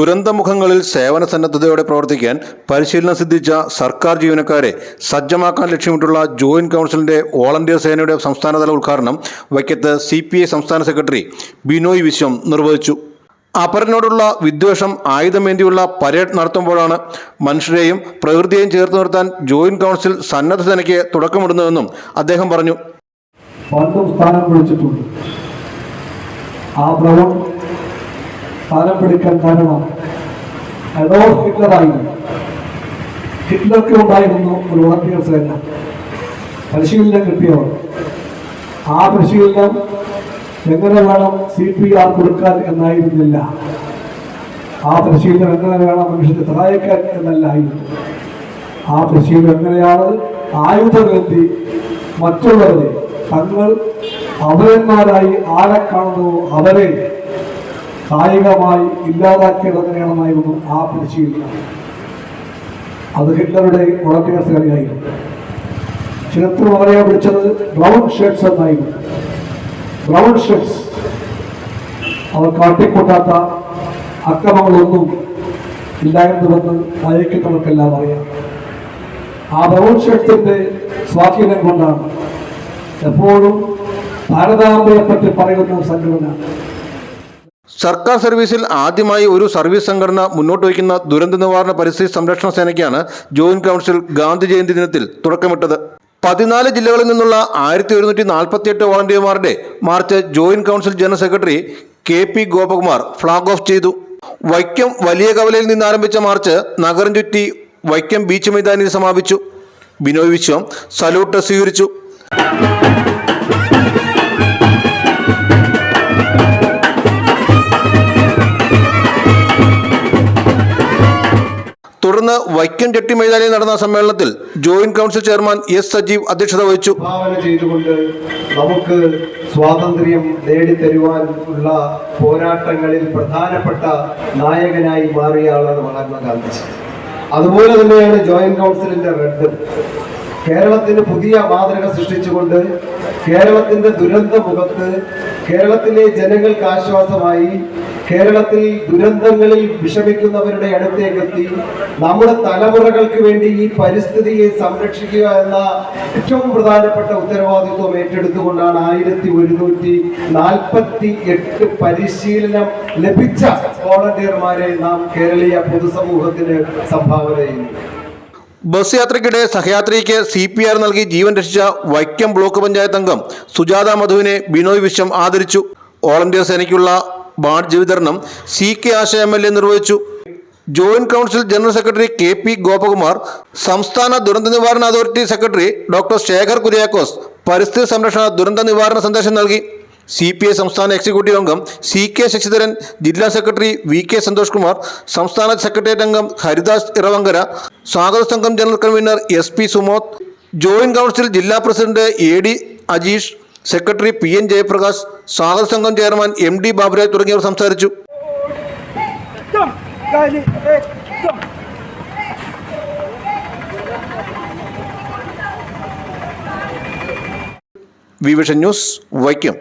ദുരന്തമുഖങ്ങളിൽ സേവന സന്നദ്ധതയോടെ പ്രവർത്തിക്കാൻ പരിശീലനം സിദ്ധിച്ച സർക്കാർ ജീവനക്കാരെ സജ്ജമാക്കാൻ ലക്ഷ്യമിട്ടുള്ള ജോയിന്റ് കൗൺസിലിന്റെ വോളണ്ടിയർ സേനയുടെ സംസ്ഥാനതല ഉദ്ഘാടനം വൈക്കത്ത് CPI സംസ്ഥാന സെക്രട്ടറി ബിനോയ് വിശ്വം നിർവഹിച്ചു. അപരനോടുള്ള വിദ്വേഷം ആയുധമേന്തിയുള്ള പരേഡ് നടത്തുമ്പോഴാണ് മനുഷ്യരെയും പ്രകൃതിയെയും ചേർത്ത് നിർത്താൻ ജോയിന്റ് കൗൺസിൽ സന്നദ്ധ സേനയ്ക്ക് തുടക്കമിടുന്നതെന്നും അദ്ദേഹം പറഞ്ഞു. സ്ഥാനം പിടിക്കാൻ കാരണം അഡോൾഫ് ഹിറ്റ്ലറായിരുന്നു. ഹിറ്റ്ലർക്ക് ഉണ്ടായിരുന്നു ഒരു വോളണ്ടിയർ സേന. പരിശീലനം കിട്ടിയവർ ആ പരിശീലനം എങ്ങനെ വേണം CPR കൊടുക്കാൻ എന്നായിരുന്നില്ല. ആ പരിശീലനം എങ്ങനെ വേണം മനുഷ്യനെ സഹായിക്കാൻ എന്നല്ലായിരുന്നു. ആ പരിശീലനം എങ്ങനെയാണ് ആയുധമേന്തി മറ്റുള്ളവരെ തങ്ങൾ അവരന്മാരായി ആരെ കാണുന്നു അവരെ കായികമായി ഇല്ലാതാക്കിയതെങ്ങനെയാണെന്നായിരുന്നു ആ പരിശീലനം. അത് ഹിറ്റ്ലറുടെ വോളണ്ടിയർ സേനയായിരുന്നു. ചിലപ്പോൾ അവരെ വിളിച്ചത് ബ്രൗൺ ഷർട്ട്സ് എന്നായിരുന്നു. ബ്രൗൺ ഷർട്ട്സ് അവർ കാട്ടിക്കൂട്ടാത്ത അക്രമങ്ങളൊന്നും ഇല്ലായിരുന്നുവെന്ന് നയിക്കുന്നവർക്കെല്ലാം അറിയാം. ആ ബ്രൗൺ ഷർട്ട്സിന്റെ സ്വാധീനം കൊണ്ടാണ് എപ്പോഴും ഭാരതാംബയെപ്പറ്റി പറയുന്ന സംഘടന. സർക്കാർ സർവീസിൽ ആദ്യമായി ഒരു സർവീസ് സംഘടന മുന്നോട്ട് വയ്ക്കുന്ന ദുരന്ത നിവാരണ പരിസ്ഥിതി സംരക്ഷണ സേനയ്ക്കാണ് ജോയിന്റ് കൗൺസിൽ ഗാന്ധി ജയന്തി ദിനത്തിൽ തുടക്കമിട്ടത്. 14 ജില്ലകളിൽ നിന്നുള്ള 1148 വോളണ്ടിയർമാരുടെ march joint council general secretary KP Gopakumar flag off ചെയ്തു. വൈക്കം വലിയ കവലയിൽ നിന്ന് ആരംഭിച്ച മാർച്ച് നഗരം ചുറ്റി വൈക്കം ബീച്ച് മൈതാനിയിൽ സമാപിച്ചു. ബിനോയ് വിശ്വം സല്യൂട്ട് സ്വീകരിച്ചു. തുടർന്ന് വൈക്കം ചെട്ടി മൈതാനിയിൽ നടന്ന സമ്മേളനത്തിൽ joint council chairman S. Sajeev അധ്യക്ഷത വഹിച്ചു. ചെയ്തുകൊണ്ട് നമുക്ക് സ്വാതന്ത്ര്യം നേടിത്തരുവാൻ ഉള്ള പോരാട്ടങ്ങളിൽ പ്രധാനപ്പെട്ട നായകനായി മാറിയ ആളാണ് മഹാത്മാഗാന്ധിജി. അതുപോലെ തന്നെയാണ് ജോയിന്റ് കൗൺസിലിന്റെ റെഡ്. കേരളത്തിന് പുതിയ മാതൃക സൃഷ്ടിച്ചുകൊണ്ട് കേരളത്തിന്റെ ദുരന്ത മുഖത്ത് കേരളത്തിലെ ജനങ്ങൾക്ക് ആശ്വാസമായി കേരളത്തിൽ ദുരന്തങ്ങളിൽ വിഷമിക്കുന്നവരുടെ അടുത്തേക്കെത്തി നമ്മുടെ തലമുറകൾക്ക് വേണ്ടി ഈ പരിസ്ഥിതിയെ സംരക്ഷിക്കുക എന്ന ഏറ്റവും പ്രധാനപ്പെട്ട ഉത്തരവാദിത്വം ഏറ്റെടുത്തുകൊണ്ടാണ് 1148 പരിശീലനം ലഭിച്ച വോളണ്ടിയർമാരെ നാം കേരളീയ പൊതുസമൂഹത്തിന് സംഭാവന ചെയ്യുന്നു. ബസ് യാത്രയ്ക്കിടെ സഹയാത്രിക്ക് CPR നൽകി ജീവൻ രക്ഷിച്ച വൈക്കം ബ്ലോക്ക് പഞ്ചായത്ത് അംഗം സുജാത മധുവിനെ ബിനോയ് വിശ്വം ആദരിച്ചു. വോളണ്ടിയർ സേനയ്ക്കുള്ള ബാഡ്ജ് വിതരണം CK ആശ MLA നിർവഹിച്ചു. Joint council general secretary KP Gopakumar, സംസ്ഥാന ദുരന്ത നിവാരണ authority secretary doctor Shekhar Kuriakose പരിസ്ഥിതി സംരക്ഷണ ദുരന്ത നിവാരണ സന്ദേശം നൽകി. CPI സംസ്ഥാന എക്സിക്യൂട്ടീവ് അംഗം CK ശശിധരൻ, ജില്ലാ സെക്രട്ടറി VK സന്തോഷ് കുമാർ, സംസ്ഥാന സെക്രട്ടേറിയറ്റ് അംഗം ഹരിദാസ് ഇറവങ്കര, സ്വാഗത സംഘം general convener SP Sumod, joint council ജില്ലാ president AD Ajeesh, secretary PN Jayaprakash, സ്വാഗത സംഘം ചെയർമാൻ MD ബാബുരാജ് തുടങ്ങിയവർ സംസാരിച്ചു. Vision news, Vaikom.